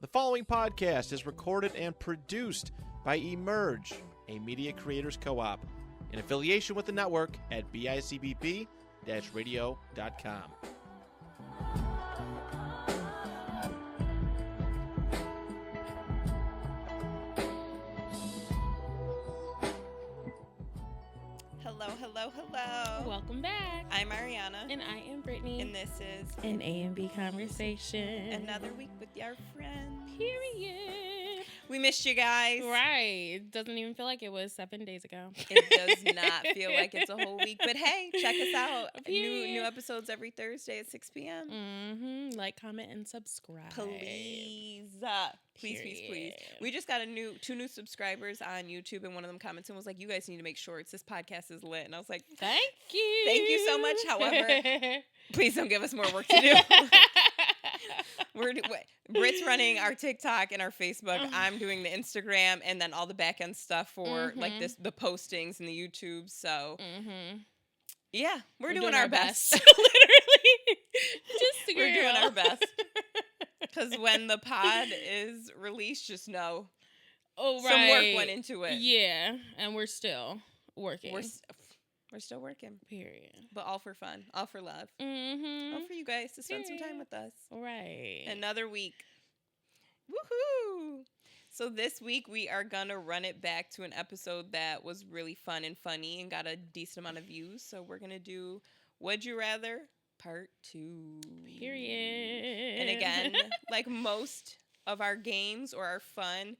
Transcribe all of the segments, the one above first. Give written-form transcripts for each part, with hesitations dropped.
The following podcast is recorded and produced by Emerge, a media creators co-op, in affiliation with the network at bicbp-radio.com. Hello. Welcome back. I'm Ariana. And I am Brittany. And this is an A&B conversation. Another week with our friends. Period. We missed you guys. Right. It doesn't even feel like it was 7 days ago. It does not feel like it's a whole week. But hey, check us out. New episodes every Thursday at 6 p.m. Mm-hmm. Like, comment, and subscribe. Please. Please. We just got two new subscribers on YouTube, and one of them commented and was like, you guys need to make sure this podcast is lit. And I was like, Thank you. Thank you so much. However, please don't give us more work to do. Britt's running our TikTok and our Facebook. I'm doing the Instagram and then all the back end stuff for the postings and the YouTube. So yeah, we're doing our best. Literally. We're doing our best. Because when the pod is released, just know some work went into it. Yeah, and we're still working. We're still working. Period. But all for fun. All for love. Mm-hmm. All for you guys to spend some time with us. Right. Another week. Woohoo! So this week we are going to run it back to an episode that was really fun and funny and got a decent amount of views. So we're going to do Would You Rather Part 2. Period. And again, like most of our games or our fun,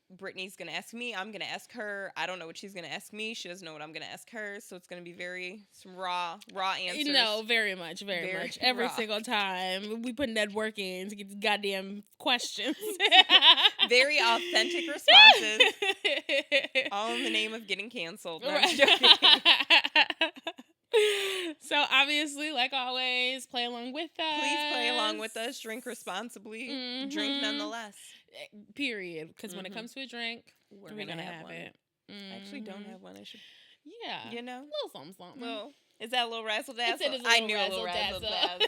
Brittany's going to ask me. I'm going to ask her. I don't know what she's going to ask me. She doesn't know what I'm going to ask her. So it's going to be some raw answers. No, very much. Every raw. single time. We put that work in to get these goddamn questions. Very authentic responses. All in the name of getting canceled. No, I'm joking. So obviously, like always, play along with us. Please play along with us. Drink responsibly. Mm-hmm. Drink nonetheless. Period. Because when it comes to a drink, we're gonna have it. I actually don't have one. I should. Yeah. You know? A little something. Is that a little razzle dazzle? I knew a little razzle dazzle.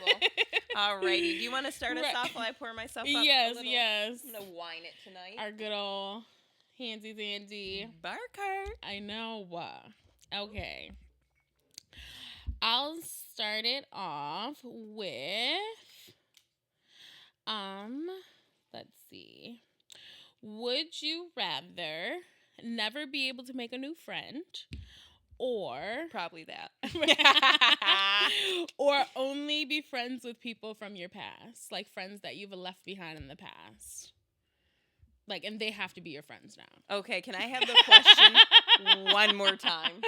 Alrighty. Do you want to start us off while I pour myself up? Yes. I'm gonna wine it tonight. Our good old handsy dandy Barker. I know. Okay. I'll start it off with, let's see. Would you rather never be able to make a new friend or Probably that. or only be friends with people from your past, like friends that you've left behind in the past? Like, and they have to be your friends now. Okay, can I have the question one more time?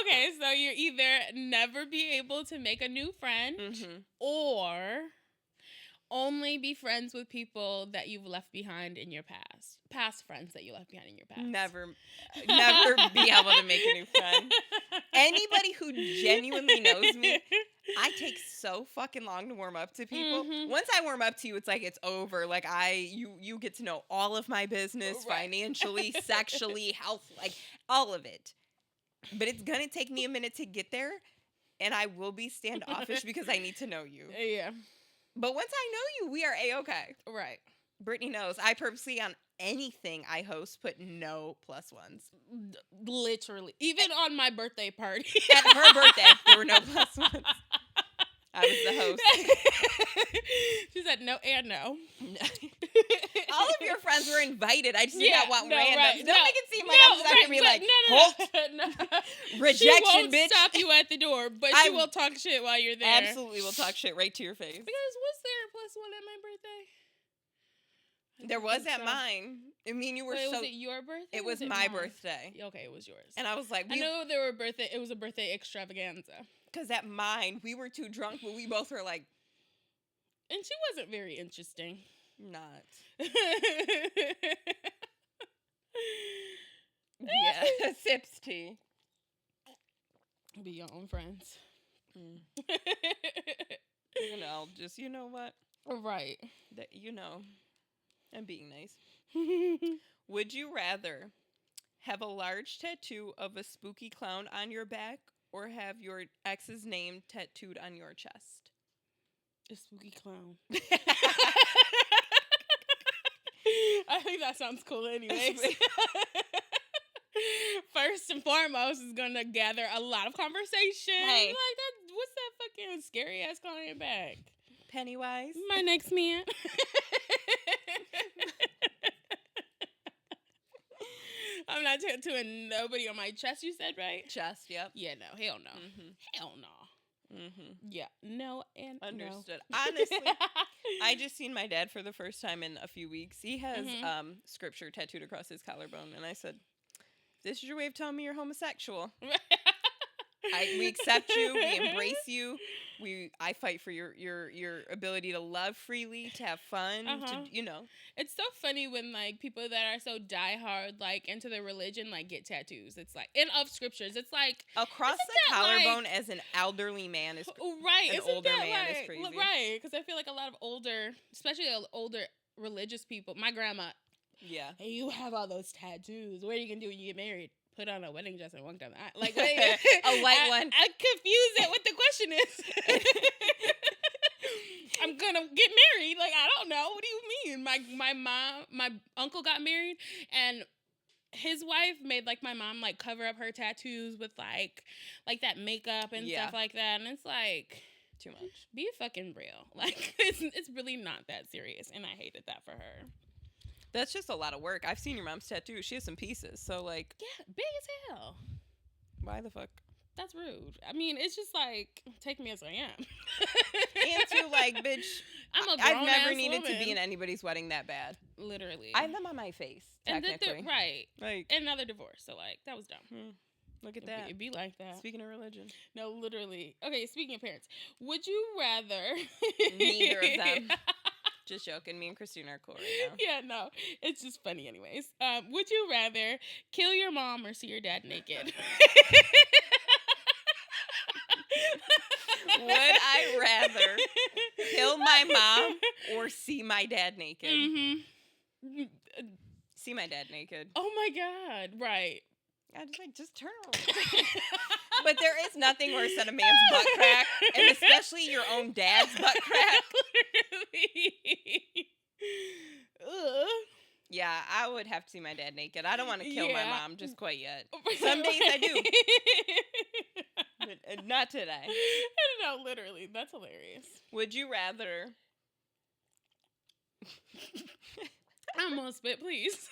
Okay, so you're either never be able to make a new friend or only be friends with people that you've left behind in your past. Past friends that you left behind in your past. Never be able to make a new friend. Anybody who genuinely knows me, I take so fucking long to warm up to people. Once I warm up to you, it's like it's over. Like you get to know all of my business, financially, sexually, health, like all of it. But it's gonna take me a minute to get there, and I will be standoffish because I need to know you. Yeah. But once I know you, we are A-okay. Right. Brittany knows. I purposely, on anything I host, put no +1s. Literally. Even on my birthday party. At her birthday, there were no +1s. I was the host. She said no and no. All of your friends were invited. I just did not want random. Right. Don't make it seem like I'm just going to be like, Holt, rejection, she won't bitch. Stop you at the door, but she will talk shit while you're there. Absolutely will talk shit right to your face. Because was there a +1 at my birthday? There was at mine. I mean, you were was it your birthday? It was my birthday. Okay, it was yours. And I was like, I know there were it was a birthday extravaganza. Because at mine, we were too drunk, but we both were like. And she wasn't very interesting. Not. Yeah, sips tea. Be your own friends. Just, you know what? Right. I'm being nice. Would you rather have a large tattoo of a spooky clown on your back or have your ex's name tattooed on your chest? A spooky clown. I think that sounds cool anyways. First and foremost is gonna gather a lot of conversation. Hey. Like that, what's that fucking scary ass calling back? Pennywise. My next man. I'm not tattooing nobody on my chest, you said, right? Chest, yep. Yeah, no. Hell no. Mm-hmm. Hell no. Mm-hmm. Yeah, no and Understood. no. Honestly, I just seen my dad for the first time in a few weeks. He has scripture tattooed across his collarbone, and I said, "This is your way of telling me you're homosexual. We accept you. We embrace you. I fight for your ability to love freely, to have fun. To It's so funny when like people that are so diehard like into their religion like get tattoos. It's like of scriptures. It's like across the collarbone as an elderly man is right. An older man is crazy, right? Because I feel like a lot of older, especially older religious people. My grandma. Yeah. Hey, you have all those tattoos. What are you gonna do when you get married? Put on a wedding dress and walk down the aisle. Like a white one. I confuse it. What the question is? I'm gonna get married. Like I don't know. What do you mean? My uncle got married, and his wife made like my mom like cover up her tattoos with like that makeup and stuff like that. And it's like too much. Be fucking real. Like it's really not that serious, and I hated that for her. That's just a lot of work. I've seen your mom's tattoo. She has some pieces. So, like... Yeah, big as hell. Why the fuck? That's rude. I mean, it's just like, take me as I am. And to, like, bitch... I've never needed to be in anybody's wedding that bad. Literally. I have them on my face, technically. Right. Like... And another divorce. So, like, that was dumb. Look at that. It'd be like that. Speaking of religion. No, literally. Okay, speaking of parents. Would you rather... Neither of them. Just joking. Me and Christine are cool right now. Yeah, no. It's just funny anyways. Would you rather kill your mom or see your dad naked? Would I rather kill my mom or see my dad naked? Mm-hmm. See my dad naked. Oh my God. Right. I just like, just turn around. But there is nothing worse than a man's butt crack, and especially your own dad's butt crack. Ugh. Yeah, I would have to see my dad naked. I don't want to kill my mom just quite yet. Oh Some days I do. But not today. No, literally. That's hilarious. Would you rather... I'm gonna spit, please.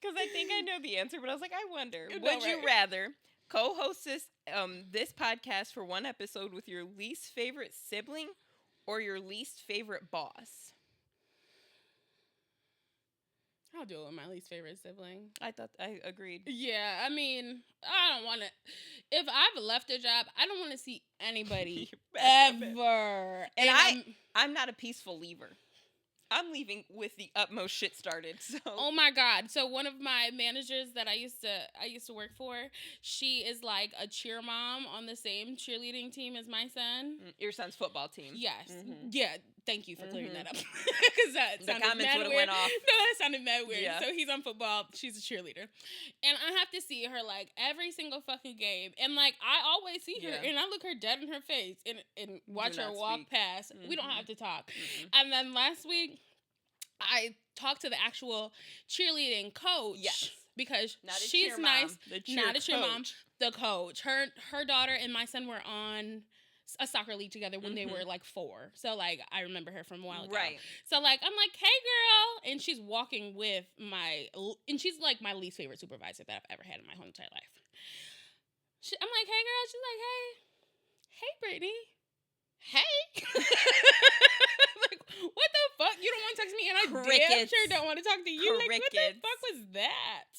Because I think I know the answer, but I was like, I wonder. No, Would you rather co-host this podcast for one episode with your least favorite sibling or your least favorite boss? I'll do it with my least favorite sibling. I agreed. Yeah, I mean, I don't want to. If I've left a job, I don't want to see anybody ever. And I'm not a peaceful leaver. I'm leaving with the utmost shit started. So. Oh my God! So one of my managers that I used to work for, she is like a cheer mom on the same cheerleading team as my son. Your son's football team. Yes. Mm-hmm. Yeah. Thank you for clearing that up. Because that sounded comments mad would have weird. went off. No, that sounded mad weird. Yeah. So he's on football. She's a cheerleader, and I have to see her like every single fucking game. And like I always see her, and I look her dead in her face and watch her walk past. Mm-hmm. We don't have to talk. Mm-hmm. And then last week, I talked to the actual cheerleading coach. Yes. Because not she's nice. Not a cheer coach. mom. The coach. Her daughter and my son were on a soccer league together when they were like 4. So like I remember her from a while ago. Right. So like I'm like, hey girl, and she's walking with and she's like my least favorite supervisor that I've ever had in my whole entire life. I'm like, hey girl. She's like, hey Brittany. Hey. Like, what the fuck? You don't want to text me, and I damn sure don't want to talk to you. Like, what the fuck was that?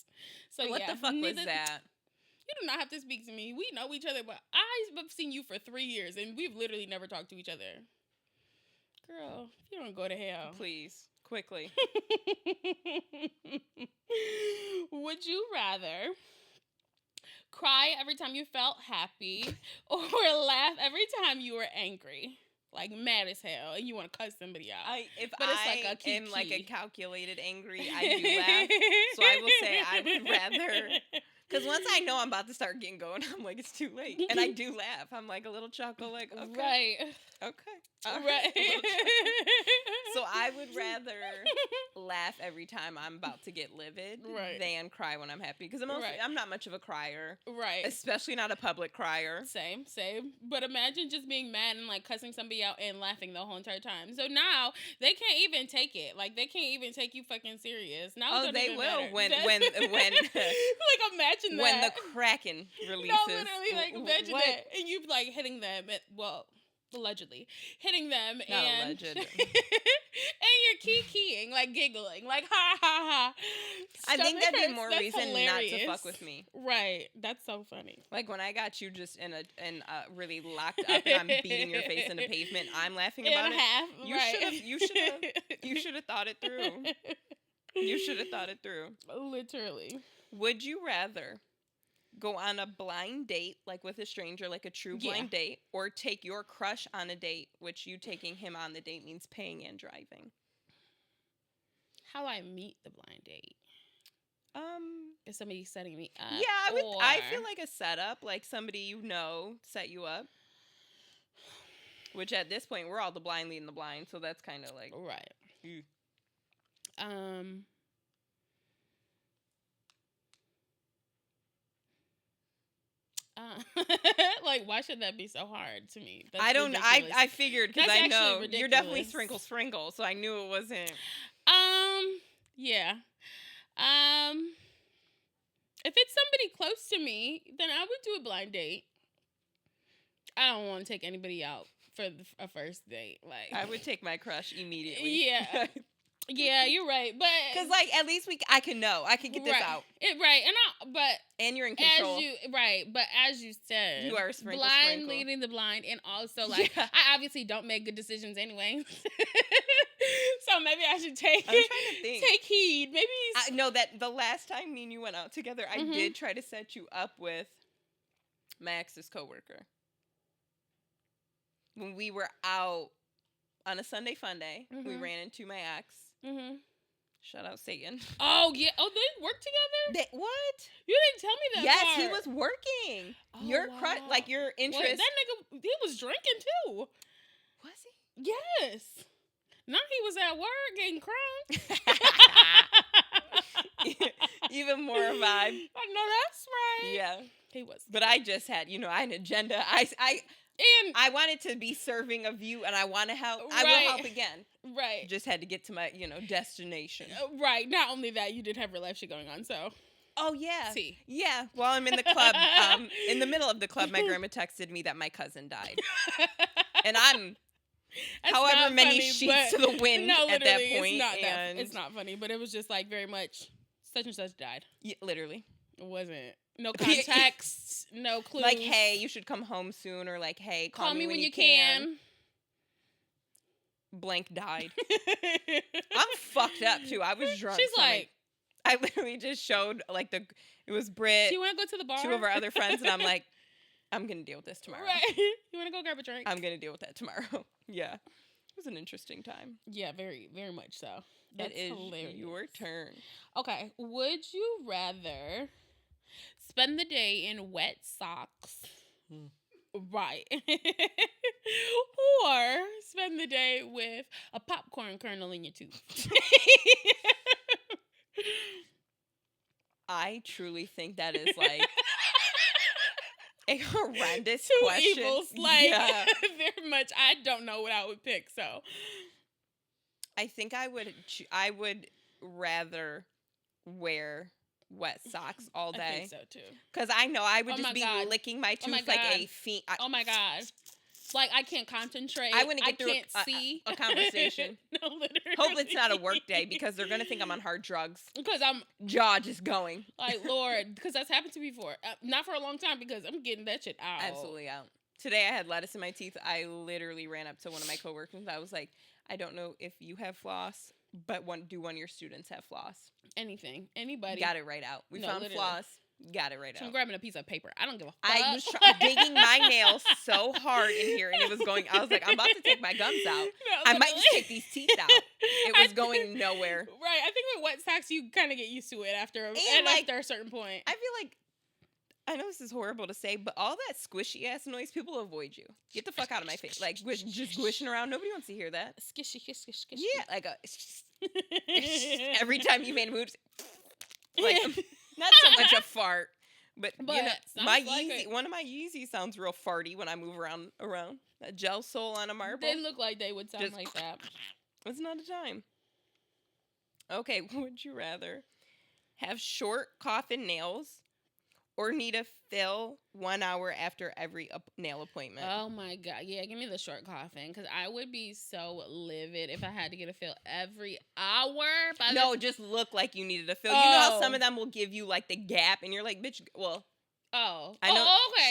So what the fuck was that? You do not have to speak to me. We know each other, but I've seen you for 3 years, and we've literally never talked to each other. Girl, you don't go to hell. Please, quickly. Would you rather cry every time you felt happy or laugh every time you were angry? Like mad as hell, and you want to cuss somebody out. If but it's like a am like a calculated angry, I do laugh. So I will say I would rather, because once I know I'm about to start getting going, I'm like, it's too late, and I do laugh. I'm like a little chuckle, like okay, right, okay, right. So I would rather laugh every time I'm about to get livid Right. than cry when I'm happy. Because Right. I'm not much of a crier. Right. Especially not a public crier. Same. But imagine just being mad and like cussing somebody out and laughing the whole entire time. So now they can't even take it. Like they can't even take you fucking serious. Now they will matter. when like imagine that when the Kraken releases. No, literally, like imagine that, and you like hitting them. Allegedly hitting them, Not and alleged. and you're keying, like giggling, like ha ha ha. I think that'd be more That's reason hilarious. not to fuck with me. Right, that's so funny. Like when I got you just in a really locked up and I'm beating your face in the pavement, I'm laughing about it. Half, You should have thought it through. You should have thought it through. Literally. Would you rather go on a blind date, like with a stranger, like a true blind date, or take your crush on a date, which you taking him on the date means paying and driving? How I meet the blind date? Is somebody setting me up? Yeah, I feel like a setup, like somebody you know set you up. Which at this point we're all the blind leading the blind, so that's kind of like right. Like, why should that be so hard to me? That's ridiculous. I figured because I know ridiculous. You're definitely sprinkle, so I knew it wasn't. Yeah. If it's somebody close to me, then I would do a blind date. I don't want to take anybody out for a first date. Like, I would take my crush immediately. Yeah. Yeah, you're right, but because like at least I can know I can get this out. Right, and you're in control. But as you said, you are sprinkle, leading the blind, and also like I obviously don't make good decisions anyway. So maybe I should take heed. Maybe I know that the last time me and you went out together, I did try to set you up with my ex's coworker when we were out. On a Sunday fun day, we ran into my ex. Shout out Satan. Oh, yeah. Oh, they work together? What? You didn't tell me that Yes, part. he was working. Oh, your your interest. Wait, that nigga, he was drinking too. Was he? Yes. Now he was at work getting crunk. Even more vibe. I know that's right. Yeah. He was. But I just had, I had an agenda. I wanted to be serving of you, and I want to help. I will help again. Right. Just had to get to my, destination. Right. Not only that, you did have real life shit going on, so. Oh, yeah. See. Yeah. While I'm in the club, in the middle of the club, my grandma texted me that my cousin died. And I'm however many sheets to the wind at that point. It's not funny, but it was just like very much such and such died. Yeah, literally. It wasn't. No context, no clues. Like, hey, you should come home soon, or like, hey, call me when you can. Blank died. I'm fucked up too. I was drunk. She's like, I literally just showed like it was Britt. Do you want to go to the bar? 2 of our other friends, and I'm like, I'm gonna deal with this tomorrow. Right. You want to go grab a drink? I'm gonna deal with that tomorrow. Yeah. It was an interesting time. Yeah, very, very much so. That's hilarious. Your turn. Okay. Would you rather spend the day in wet socks? Right. Or spend the day with a popcorn kernel in your tooth? I truly think that is like a horrendous Two question. Evils, like, very much. I don't know what I would pick, so. I think I would rather wear wet socks all day. I think so too. Because I know I would just be licking my tooth like a fiend. Oh my God. Like, I can't concentrate. I wouldn't get through see a conversation. No, literally. Hope it's not a work day because they're going to think I'm on hard drugs. Because I'm... Jaw just going. Like, Lord, because that's happened to me before. Not for a long time because I'm getting that shit out. Absolutely out. Today I had lettuce in my teeth. I literally ran up to one of my coworkers. I was like, I don't know if you have floss, but do one of your students have floss? Anything. Anybody. Got it right out. We found literally. Floss. Got it right out. I'm grabbing a piece of paper. I don't give a fuck. I was digging my nails so hard in here, and it was going. I was like, I'm about to take my gums out. No, I might just take these teeth out. It was going nowhere. Right. I think with wet socks, you kind of get used to it after a certain point. I feel like, I know this is horrible to say, but all that squishy ass noise, people avoid you. Get the fuck out of my face. Like, just squishing around. Nobody wants to hear that. Skishy. Yeah, like a. Every time you made a move, like not so much a fart, but you know, my Yeezy, one of my Yeezys sounds real farty when I move around. That gel sole on a marble. They look like they would sound like that. It's not a time. Okay, would you rather have short coffin nails or need a fill 1 hour after every nail appointment? Oh my God. Yeah, give me the short coffin because I would be so livid if I had to get a fill every hour. No, just look like you needed a fill. You know how some of them will give you like the gap and you're like, bitch, well. Oh. I know. Okay.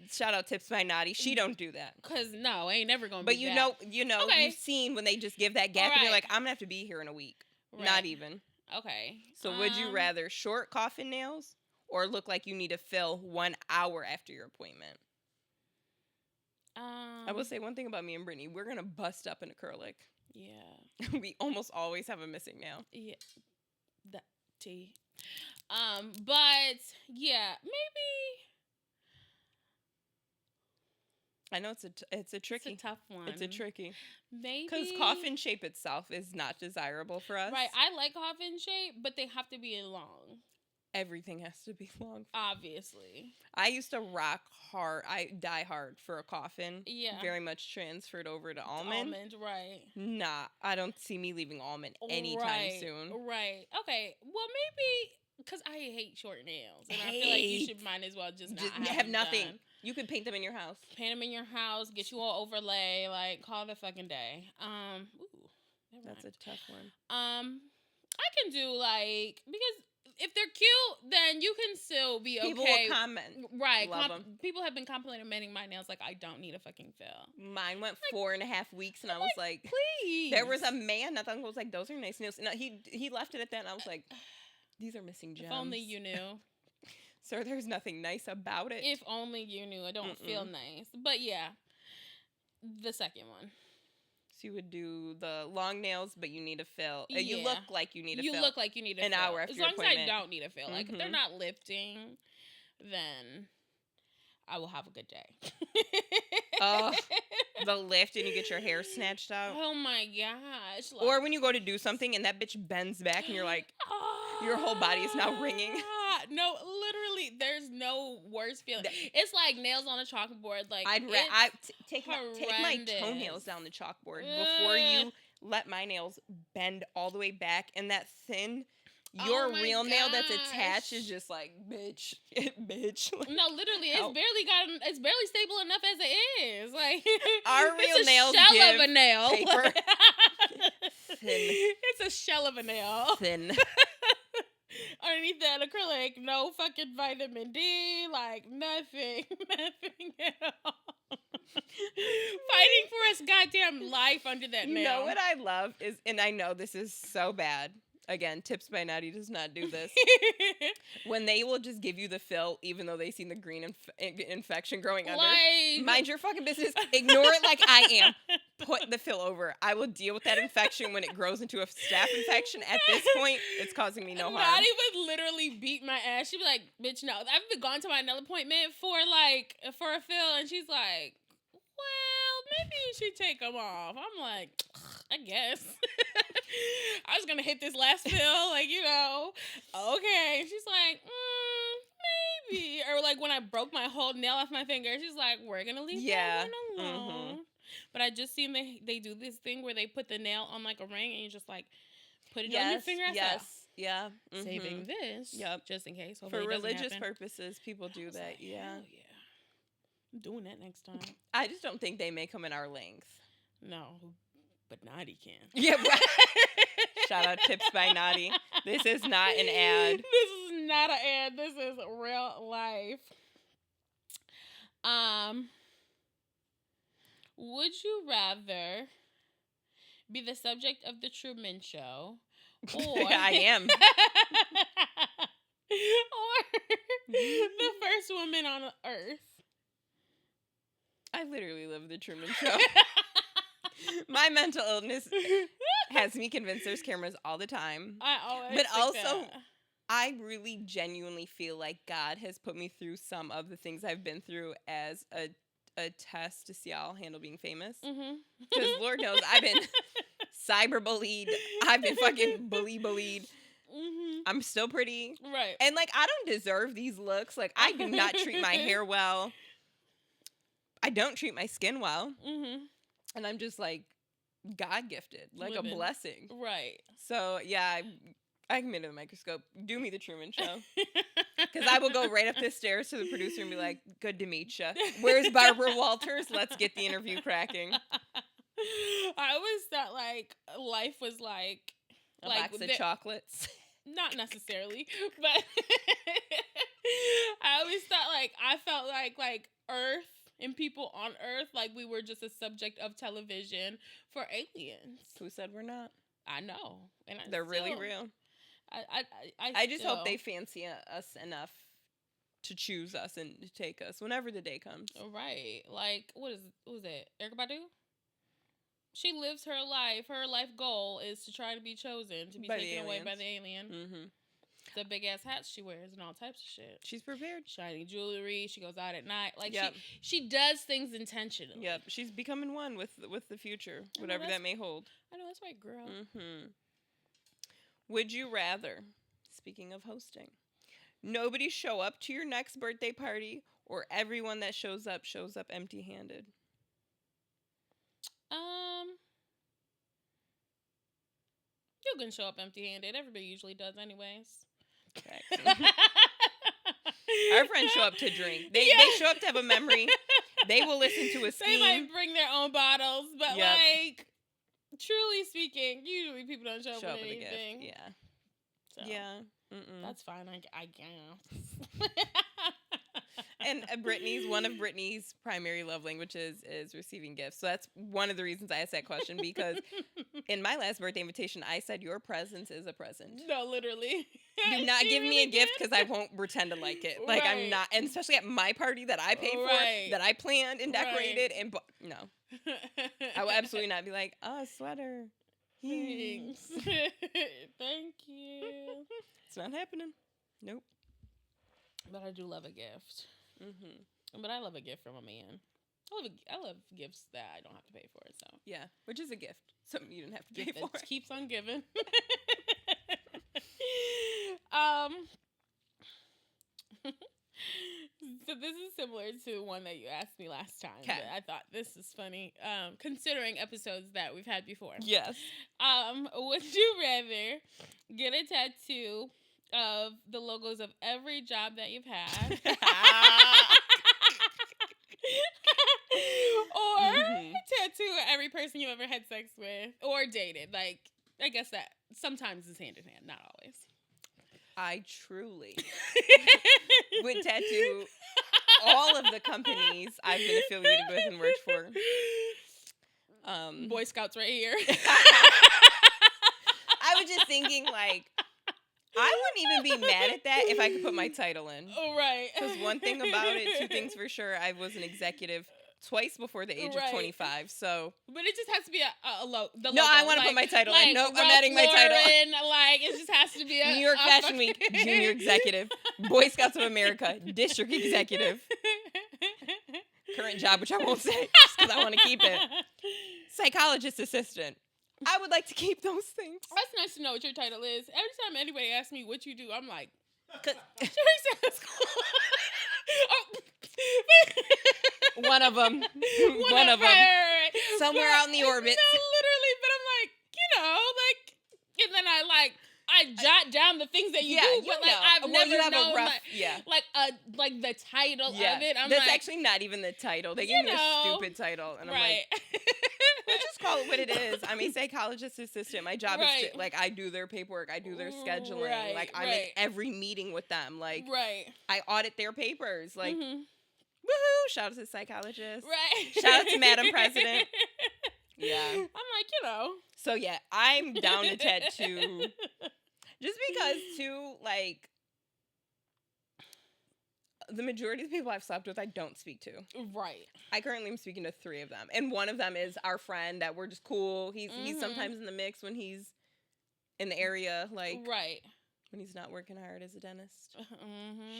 Shout out Tips by Naughty. She don't do that. Cause no, I ain't never gonna. But you know, okay. You've seen when they just give that gap and you're like, I'm gonna have to be here in a week. Right. Not even. Okay. So would you rather short coffin nails or look like you need to fill 1 hour after your appointment? I will say one thing about me and Brittany: we're gonna bust up in acrylic. Yeah. We almost always have a missing nail. Yeah. That tea. But yeah, maybe. I know it's a tricky. It's a tough one. It's a tricky. Maybe because coffin shape itself is not desirable for us. Right. I like coffin shape, but they have to be long. Everything has to be long. Obviously. I used to rock hard. I die hard for a coffin. Yeah. Very much transferred over to almond. Almond, right. Nah, I don't see me leaving almond anytime soon. Right. Okay. Well, maybe because I hate short nails. And I feel like you should might as well just not have nothing. Done. You could paint them in your house. Paint them in your house. Get you all overlay. Like, call it a fucking day. Ooh. That's a tough one. I can do like, because if they're cute, then you can still be okay. People will comment. Right. Love them. People have been complimenting my nails like I don't need a fucking fill. Mine went 4.5 weeks and I was like, please. There was a man that was like, those are nice nails. And he left it at that and I was like, these are missing gems. If only you knew. Sir, there's nothing nice about it. If only you knew. It don't feel nice. But yeah, the second one. So you would do the long nails, but you need a fill. Yeah. You look like you need a fill. You look like you need a fill. An hour after your appointment. As long as I don't need a fill. Like, if they're not lifting, then I will have a good day. Oh, the lift and you get your hair snatched out. Oh my gosh. Like, or when you go to do something and that bitch bends back and you're like, your whole body is now ringing. No, literally, there's no worse feeling. It's like nails on a chalkboard. Like, take my toenails down the chalkboard before you let my nails bend all the way back, and that thin. Your real nail that's attached is just like, bitch. No, literally, it's barely stable enough as it is. Like, our real nails give shell of a nail. Paper. Thin. It's a shell of a nail. Thin. Underneath that acrylic, no fucking vitamin D, like nothing at all. Fighting for its goddamn life under that nail. You know what I love is, and I know this is so bad. Again, Tips by Natty does not do this. When they will just give you the fill, even though they seen the green infection growing under. Mind your fucking business. Ignore it like I am. Put the fill over. I will deal with that infection when it grows into a staph infection. At this point, it's causing me no harm. Natty would literally beat my ass. She'd be like, bitch, no. I've been going to my nail appointment for a fill, and she's like, well, maybe you should take them off. I'm like, I guess. I was going to hit this last fill, like, okay. And she's like, maybe. Or like when I broke my whole nail off my finger, she's like, we're going to leave that one alone. Mm-hmm. But I just seen they do this thing where they put the nail on like a ring and you just like put it on your finger. Yes. Yeah. Mm-hmm. Saving this. Yep. Just in case. For religious purposes, people do that. Like, yeah. I'm doing that next time. I just don't think they make them in our length. No. But Naughty can. Yeah, right. Shout out Tips by Naughty. This is not an ad. This is not an ad. This is real life. Would you rather be the subject of the Truman Show, or I am, or the first woman on Earth? I literally live the Truman Show. My mental illness has me convinced there's cameras all the time. I always but also, that. I really genuinely feel like God has put me through some of the things I've been through as a test to see how I'll handle being famous. Because Lord knows I've been cyberbullied. I've been fucking bullied. I'm still pretty. Right. And, like, I don't deserve these looks. Like, I do not treat my hair well. I don't treat my skin well. And I'm just, like, God-gifted. Like, a blessing. Right. So, yeah, I can be under the microscope. Do me the Truman Show. Because I will go right up the stairs to the producer and be like, good to meet you. Where's Barbara Walters? Let's get the interview cracking. I always thought, like, life was like... A box of chocolates. Not necessarily, but I always thought, like, I felt like Earth and people on Earth, like, we were just a subject of television for aliens. Who said we're not? I know. And they're really real. I just hope they fancy us enough to choose us and to take us whenever the day comes. Right. Like, what was it? Erykah Badu? She lives her life. Her life goal is to try to be chosen, to be taken away by the alien. The big ass hats she wears and all types of shit. She's prepared. Shiny jewelry. She goes out at night. Like, she does things intentionally. Yep. She's becoming one with the future, whatever that may hold. I know, that's right, girl. Would you rather, speaking of hosting, nobody show up to your next birthday party, or everyone that shows up empty-handed? You can show up empty-handed. Everybody usually does anyways. Okay. Our friends show up to drink. They show up to have a memory. They will listen to a scheme. They might bring their own bottles, but like, truly speaking, usually people don't show up with anything. Yeah. So, yeah. That's fine, I guess. And one of Brittany's primary love languages is receiving gifts. So that's one of the reasons I asked that question, because in my last birthday invitation, I said your presence is a present. No, literally. Do not give me a gift, because I won't pretend to like it. Like, I'm not, and especially at my party that I paid for, that I planned and decorated, and no. I will absolutely not be like, oh, a sweater. Thanks. Thank you. It's not happening. Nope. But I do love a gift. But I love a gift from a man. I love gifts that I don't have to pay for. So yeah, which is a gift. Something you didn't have to pay for. It keeps on giving. So this is similar to one that you asked me last time. But I thought this is funny, considering episodes that we've had before. Yes. Would you rather get a tattoo of the logos of every job that you've had, or tattoo every person you ever had sex with or dated? Like, I guess that sometimes is hand in hand, not always. I truly would tattoo all of the companies I've been affiliated with and worked for. Boy Scouts right here. I was just thinking, like, I wouldn't even be mad at that if I could put my title in. Oh, right. Because one thing about it, two things for sure, I was an executive twice before the age of 25, so. But it just has to be the logo. No, I want to put my title in. Nope, I'm adding my title. Like, it just has to be a New York Fashion Week, Junior Executive, Boy Scouts of America, District Executive. Current job, which I won't say, just because I want to keep it. Psychologist assistant. I would like to keep those things. That's nice to know what your title is. Every time anybody asks me what you do, I'm like, one of them. One of them. Right. Somewhere out in the orbit. No, literally, but I'm like, and then I jot down the things that you do, but like I've never known like the title of it. That's actually not even the title. They gave me a stupid title, and I'm like, let's just call it what it is. I'm a psychologist assistant. My job is to, like, I do their paperwork, I do their scheduling, like I'm in every meeting with them, like I audit their papers, like woohoo! Shout out to the psychologist, shout out to Madam President. Yeah, I'm like, So yeah, I'm down to tattoo. Just because, too, like, the majority of the people I've slept with, I don't speak to. Right. I currently am speaking to 3 of them. And one of them is our friend that we're just cool. He's sometimes in the mix when he's in the area, like, when he's not working hard as a dentist.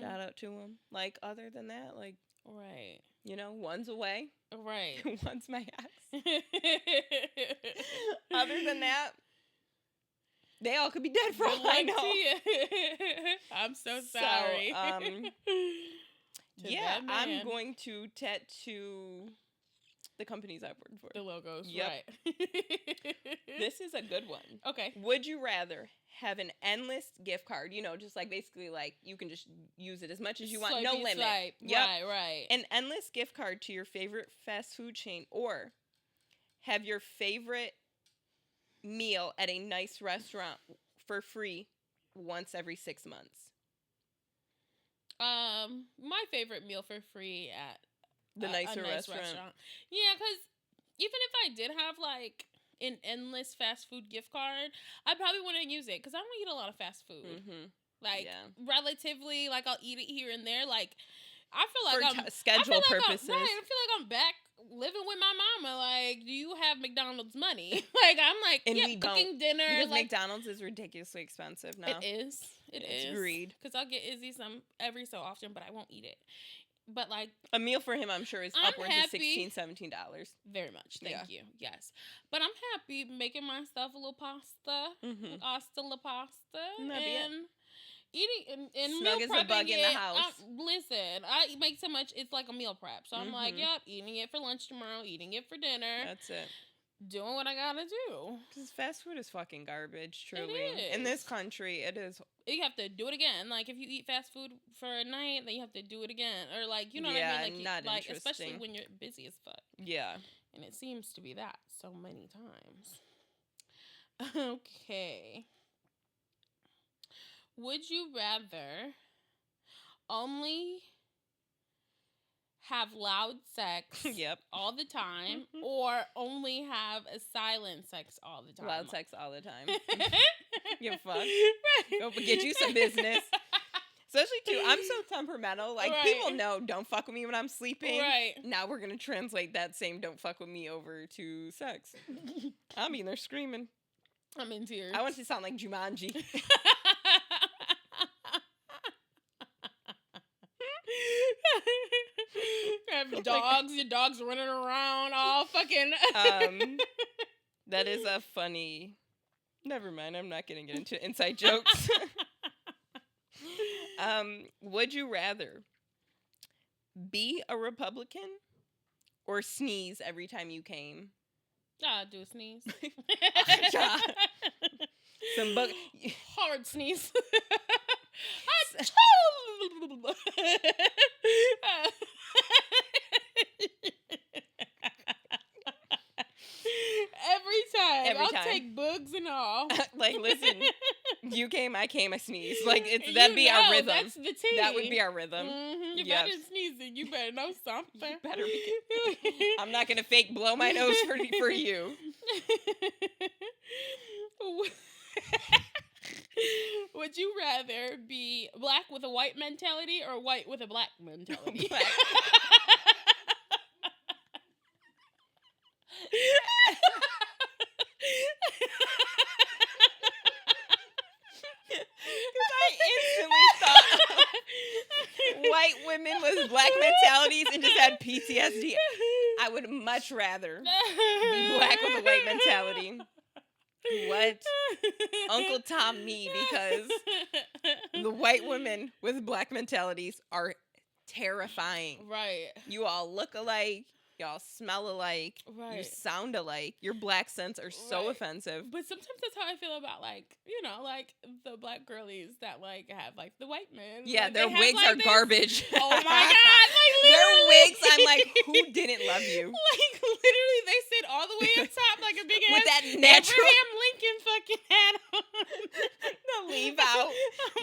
Shout out to him. Like, other than that, like, one's away. Right. One's my ex. Other than that, they all could be dead for all I know. I'm so sorry. Yeah, I'm going to tattoo the companies I've worked for. The logos, yep. Right. This is a good one. Okay. Would you rather have an endless gift card? You know, just like basically like you can just use it as much as you want, no limit. Yep. Right. An endless gift card to your favorite fast food chain, or have your favorite meal at a nice restaurant for free once every 6 months. My favorite meal for free at the nicer nice restaurant. Yeah, because even if I did have like an endless fast food gift card, I probably wouldn't use it because I don't eat a lot of fast food. Mm-hmm. Like relatively, like I'll eat it here and there. Like I feel like for schedule purposes. I feel like I'm back living with my mama. Like, do you have McDonald's money? Like I'm like, and we cooking dinner because like, McDonald's is ridiculously expensive now. It is. It's agreed. Because I'll get Izzy some every so often, but I won't eat it. But like a meal for him, I'm sure is upwards of $16, $17. Very much, thank you. Yes, but I'm happy making myself a little pasta, pasta la pasta, and eating and snug meal as a bug in the house. Listen, I make so much; it's like a meal prep. So I'm like, yep, eating it for lunch tomorrow, eating it for dinner. That's it. Doing what I gotta do. Because fast food is fucking garbage, truly. It is. In this country, it is. You have to do it again. Like, if you eat fast food for a night, then you have to do it again. Or, like, you know what I mean? Like, not interesting. Especially when you're busy as fuck. Yeah. And it seems to be that so many times. Okay. Would you rather only have loud sex all the time or only have a silent sex all the time? Loud sex all the time. You fuck. Go get you some business. Especially too, I'm so temperamental. Like people know don't fuck with me when I'm sleeping. Right. Now we're gonna translate that same don't fuck with me over to sex. I mean they're screaming. I'm in tears. I want it to sound like Jumanji. Have dogs, your dogs running around all fucking. That is a funny. Never mind. I'm not gonna get into inside jokes. Would you rather be a Republican or sneeze every time you came? Do a sneeze. Some bug. Hard sneeze. Every time. I'll take bugs and all. Like, listen, you came, I came, I sneezed. Like, that'd be our rhythm. That's the tea. That would be our rhythm. Mm-hmm. If I didn't sneeze, then you better know something. You better be. I'm not going to fake blow my nose for you. Would you rather be black with a white mentality or white with a black mentality? Black. White women with black mentalities and just had PTSD. I would much rather be black with a white mentality. What? Uncle Tom me, because the white women with black mentalities are terrifying. Right. You all look alike. Y'all smell alike. Right. You sound alike. Your black scents are so offensive. But sometimes that's how I feel about, like, you know, like, the black girlies that, like, have, like, the white men. Yeah, like, their wigs are garbage. Oh, my God. Like, literally. Their wigs, I'm like, who didn't love you? Like, literally, they sit all the way up top like a big ass with that natural Abraham Lincoln fucking hat on. No, leave out.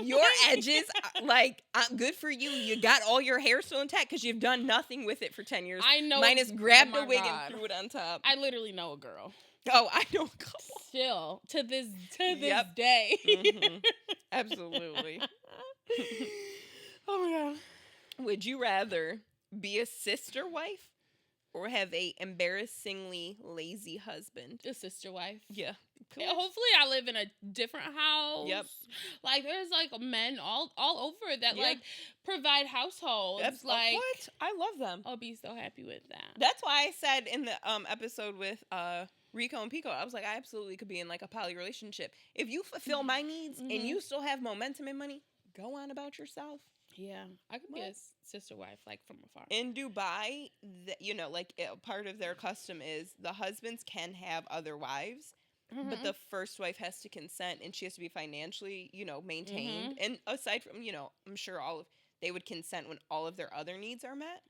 Your edges, like, good for you. You got all your hair still intact because you've done nothing with it for 10 years. I know. Mine is grabbed a wig and threw it on top. I literally know a girl. Oh, I know a couple. Still, to this day. Mm-hmm. Absolutely. Oh, my God. Would you rather be a sister wife or have a embarrassingly lazy husband? A sister wife. Yeah. Cool. Hopefully I live in a different house. Yep. Like, there's, like, men all over that, like, provide households. That's, like, what? I love them. I'll be so happy with that. That's why I said in the episode with Rico and Pico, I was like, I absolutely could be in like a poly relationship. If you fulfill my needs and you still have momentum and money, go on about yourself. Yeah, I could be a sister wife, like from afar. In Dubai, part of their custom is the husbands can have other wives, but the first wife has to consent, and she has to be financially, maintained. And aside from, I'm sure they would consent when all of their other needs are met.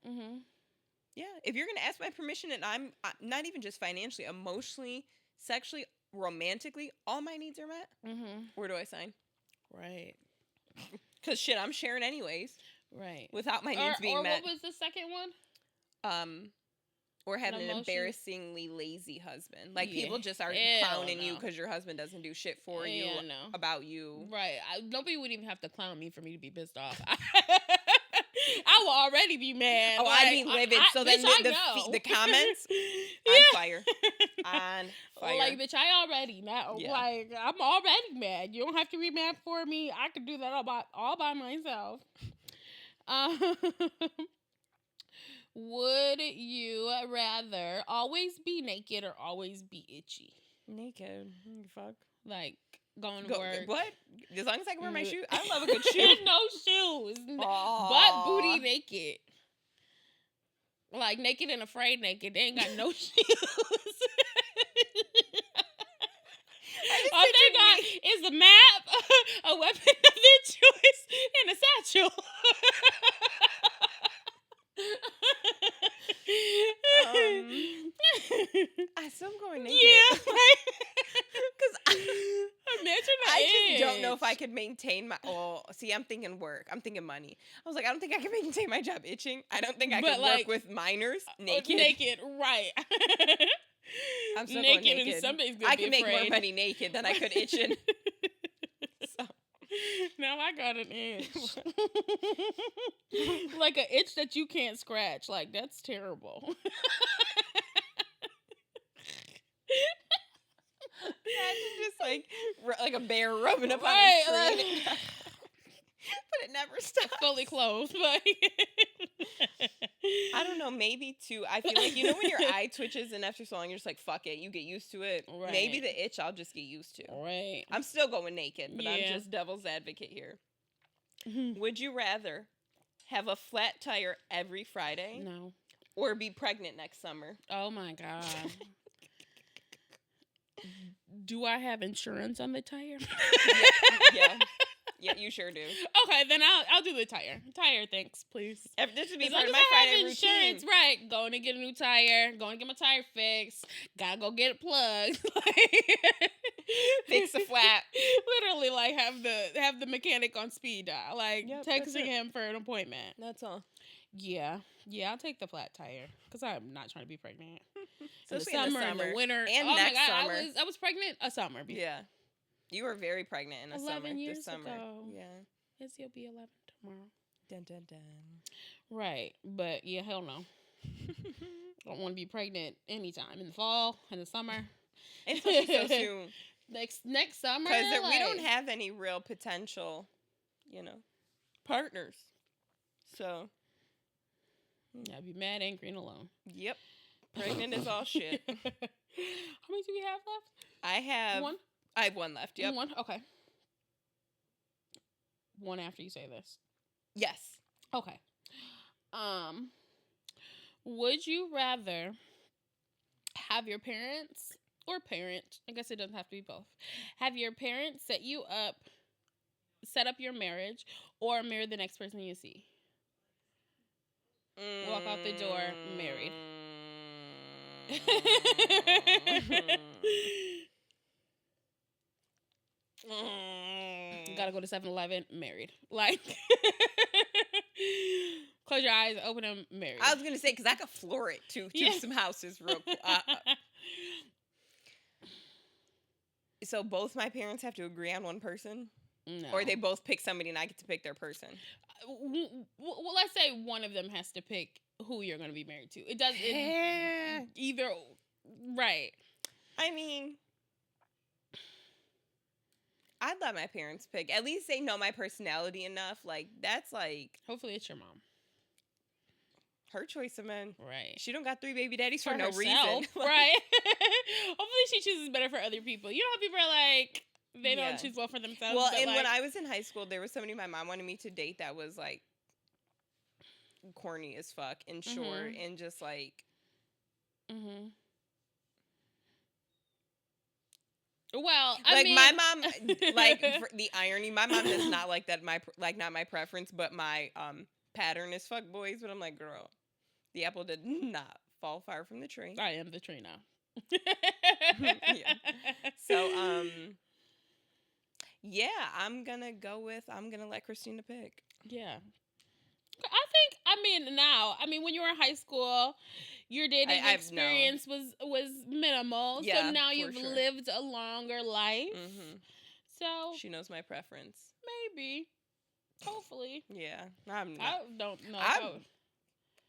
Yeah, if you're gonna ask my permission, and I'm not even just financially, emotionally, sexually, romantically, all my needs are met. Where do I sign? Right. Because shit, I'm sharing anyways. Right. Without my needs being met. What was the second one? Or having an embarrassingly lazy husband. Like, people just are clowning you because your husband doesn't do shit for you, about you. Right. Nobody would even have to clown me for me to be pissed off. I will already be mad. Oh, I'd be livid. So then the comments, on fire. On fire. Like, bitch, I already know. Yeah. Like, I'm already mad. You don't have to be mad for me. I could do that all by myself. Would you rather always be naked or always be itchy? Naked. Fuck. Like, going to work. What? As long as I can wear my shoes. I love a good shoe. No shoes. Butt booty naked. Like, naked and afraid naked. They ain't got no shoes. All they got is a map, a weapon of their choice, and a satchel. I still am going naked. Yeah, right. Because imagine I just don't know if I could maintain my. Oh, see, I'm thinking work. I'm thinking money. I was like, I don't think I can maintain my job itching. I don't think I could work with minors naked. Naked, right? I'm still naked, going naked. And somebody's gonna I be can afraid. make more money naked than I could itching. So. Now I got an itch. Like an itch that you can't scratch. Like, that's terrible. That's just like a bear rubbing up on a screen. But it never stops. It's fully closed. But I don't know, maybe too. I feel like, when your eye twitches and after so long you're just like, fuck it, you get used to it. Right. Maybe the itch I'll just get used to. Right. I'm still going naked, but I'm just devil's advocate here. Would you rather have a flat tire every Friday? No. Or be pregnant next summer? Oh my God. Do I have insurance on the tire? Yeah. Yeah, you sure do. Okay, then I'll do the tire. Tire, thanks, please. This would be part of my Friday routine. Right. Going to get a new tire. Going to get my tire fixed. Gotta go get it plugged. Fix the flat. Literally, like, have the mechanic on speed dial. Like, texting him for an appointment. That's all. Yeah. Yeah, I'll take the flat tire. Because I'm not trying to be pregnant. So in the summer, in the winter. And next summer. I was pregnant a summer before. Yeah. You were very pregnant in a 11 years this summer. Ago. Yeah. Yes, you'll be 11 tomorrow. Dun, dun, dun. Right. But yeah, hell no. Don't want to be pregnant anytime. In the fall, in the summer. Especially so soon. Next summer. Because we don't have any real potential, partners. So. I'd be mad, angry, and alone. Yep. Pregnant is all shit. How many do we have left? I have one. I have one left. Yep. One. Okay. One after you say this. Yes. Okay. Would you rather have your parents or parent? I guess it doesn't have to be both. Have your parents set up your marriage, or marry the next person you see? Walk out the door married. Gotta go to 7-Eleven, married. Like, close your eyes, open them, married. I was gonna say, because I could floor it to some houses real quick. So both my parents have to agree on one person? No. Or they both pick somebody and I get to pick their person? Well, let's say one of them has to pick who you're going to be married to. It does either, right. I mean, I'd let my parents pick. At least they know my personality enough. Like, that's like... Hopefully it's your mom. her choice of men. Right. She don't got 3 baby daddies for no herself, reason. right? Hopefully she chooses better for other people. You know how people are like, they don't choose well for themselves. Well, but and like, when I was in high school, there was somebody my mom wanted me to date that was like corny as fuck and short and just like. Well, I mean, my mom, like for the irony, my mom does not like that. Not my preference, but my pattern is fuck boys. But I'm like, girl, the apple did not fall far from the tree. I am the tree now. Yeah. So yeah, I'm gonna let Christina pick. Yeah. When you were in high school, your dating experience was minimal. Yeah, so now you've sure. lived a longer life. So she knows my preference. Maybe. Hopefully. Yeah. I'm not. I don't know.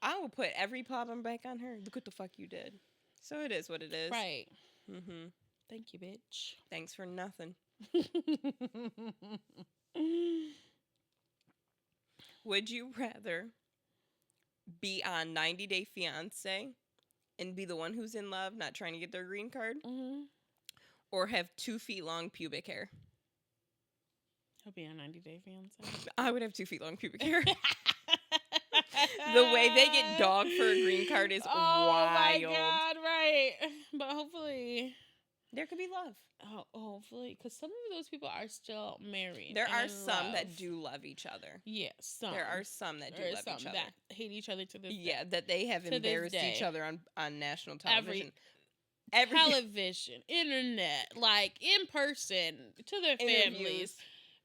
I will put every problem back on her. Look what the fuck you did. So it is what it is. Right. Thank you, bitch. Thanks for nothing. Would you rather be on 90 Day Fiancé and be the one who's in love, not trying to get their green card, or have 2 feet long pubic hair? I'll be on 90 Day Fiancé. I would have 2 feet long pubic hair. The way they get dogged for a green card is wild. Oh my God, right. But hopefully there could be love. Oh, hopefully, because some of those people are still married. There are some that do love each other. Yes, some. There are some that do love each other. That hate each other to this day. Yeah, that they have embarrassed each other on national television. Every television, internet, like in person, to their families,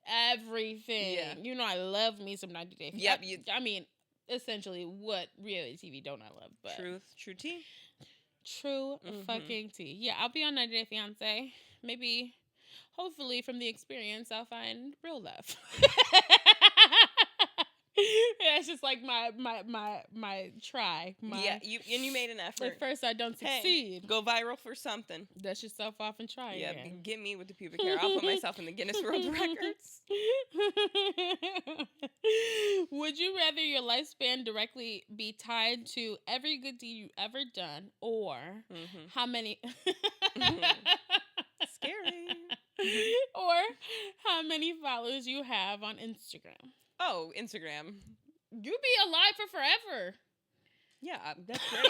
everything. Yeah. You know, I love me some 90 Day Fiancé. Yep. I mean, essentially, what reality TV don't I love? But true tea. True fucking tea. Yeah, I'll be on 90 Day Fiancé. Maybe, hopefully, from the experience, I'll find real love. Yeah, it's just like my try. You made an effort. At first, I don't succeed. Go viral for something. Dust yourself off and try. Yeah, get me with the pubic hair. I'll put myself in the Guinness World Records. Would you rather your lifespan directly be tied to every good deed you've ever done, or how many? Scary. Or how many followers you have on Instagram? Oh, Instagram. You be alive for forever. Yeah, that's great.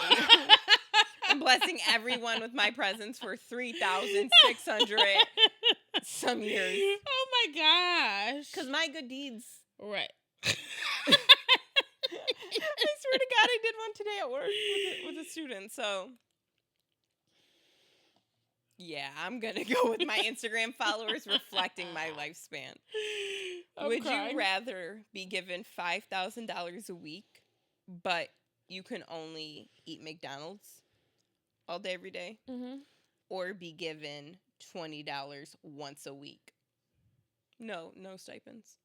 I'm blessing everyone with my presence for 3,600 some years. Oh my gosh. Because my good deeds. Right. I swear to God, I did one today at work with a student, so... Yeah, I'm going to go with my Instagram followers reflecting my lifespan. Would you rather be given $5,000 a week, but you can only eat McDonald's all day, every day? Or be given $20 once a week? No stipends.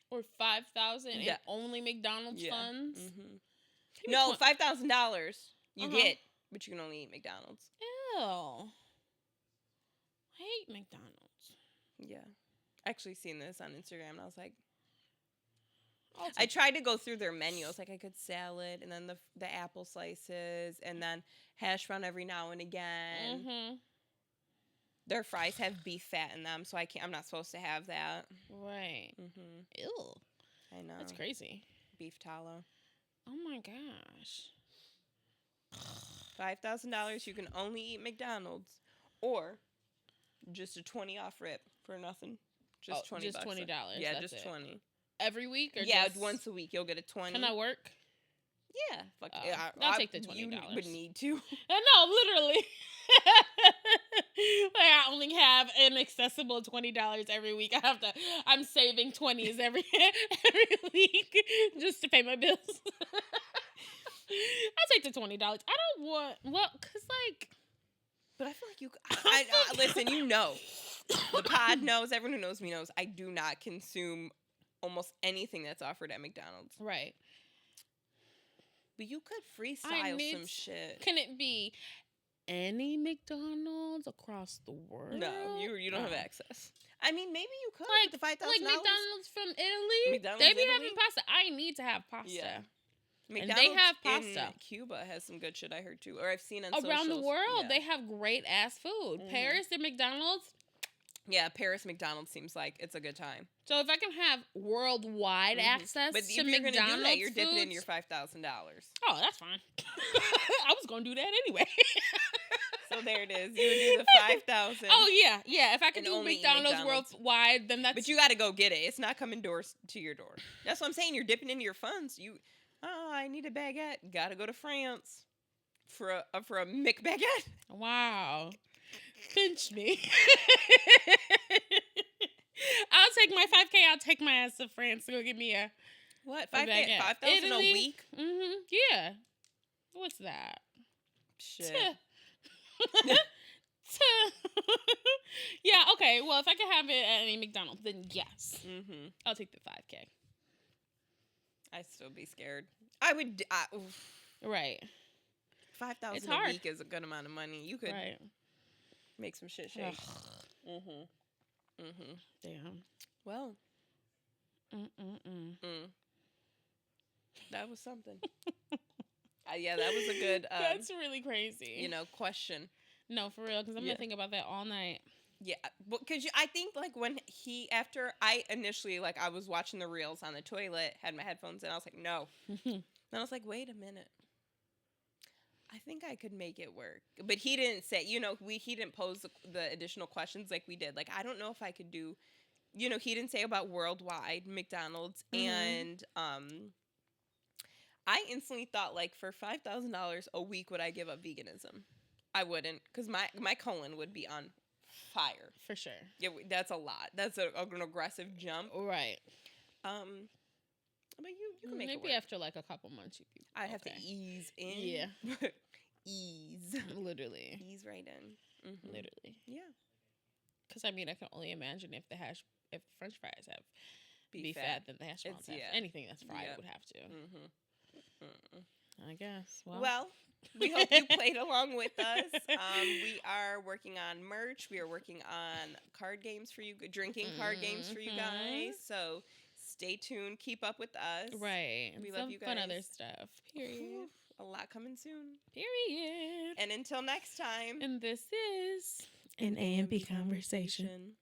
Or $5,000 and only McDonald's funds? No, $5,000 you get, but you can only eat McDonald's. Ew. I hate McDonald's. Yeah. I actually seen this on Instagram and I was like, I tried to go through their menus. Like I could salad and then the apple slices and then hash brown every now and again. Their fries have beef fat in them, so I'm not supposed to have that. Right. Ew. I know. That's crazy. Beef tallow. Oh my gosh. $5,000, you can only eat McDonald's, or just a 20 off rip for nothing. Just $20. Just $20. Yeah, just 20 every week, or once a week you'll get a 20. Can I work? Yeah, fuck. I'll take the $20. You would need to. No, literally. Like I only have an accessible $20 every week. I'm saving 20s every week just to pay my bills. I'll take the $20. I don't want cause like. But I feel like listen. You know, the pod knows. Everyone who knows me knows. I do not consume almost anything that's offered at McDonald's. Right. But you could freestyle some shit. Can it be any McDonald's across the world? No, you don't have access. I mean, maybe you could. Like the $5,000. Like McDonald's from Italy. They be having pasta. I need to have pasta. Yeah. McDonald's and they have in pasta. Cuba has some good shit I heard too, or I've seen on Around the socials. world, Yeah. they have great ass food. Paris and McDonald's. Yeah, Paris McDonald's seems like it's a good time. So if I can have worldwide access But to if you're McDonald's gonna do that, you're dipping in foods- your $5,000. Oh, that's fine. I was gonna do that anyway. So there it is. You would do the 5,000. Oh yeah. If I could And do only eat McDonald's McDonald's. worldwide, then that's. But you got to go get it. It's not coming doors to your door. That's what I'm saying. You're dipping into your funds. I need a baguette. Got to go to France for a McBaguette. Wow. Pinch me. I'll take my 5K. I'll take my ass to France to go get me a What? baguette. 5,000 a Italy? week? Mm-hmm. Yeah. What's that? Shit. Yeah. Okay. Well, if I could have it at any McDonald's, then yes, Mm-hmm. I'll take the 5K. I'd still be scared. I would. Oof. Right. 5,000 It's a hard. week is a good amount of money. You could Right. make some shit shake. Ugh. Mm-hmm. Mm-hmm. Damn. Well, Mm-mm-mm. that was something. Yeah, that was a good. That's really crazy. Question. No, for real, because I'm gonna think about that all night. Yeah, because I think like when after I initially I was watching the reels on the toilet, had my headphones in, I was like, no. And I was like, wait a minute. I think I could make it work. But he didn't say, he didn't pose the additional questions like we did. Like, I don't know if I could do, he didn't say about worldwide McDonald's. And I instantly thought for $5,000 a week, would I give up veganism? I wouldn't, because my colon would be on fire. For sure. Yeah, that's a lot. That's an aggressive jump. Right. But you can make it Maybe work. after a couple months you'd be I'd have to okay. ease in. Yeah. Ease. Literally. Ease right in. Mm-hmm. Literally. Yeah. Because I can only imagine if if French fries have beef fat. fat, then the hash browns have anything that's fried Yep. would have to. Mm-hmm. I guess. Well, we hope you played along with us. We are working on merch. We are working on card games for you, drinking card games for you guys. So stay tuned. Keep up with us. Right. We Some love you guys. fun other stuff. Period. Ooh, a lot coming soon. Period. And until next time. And this is an A&B conversation.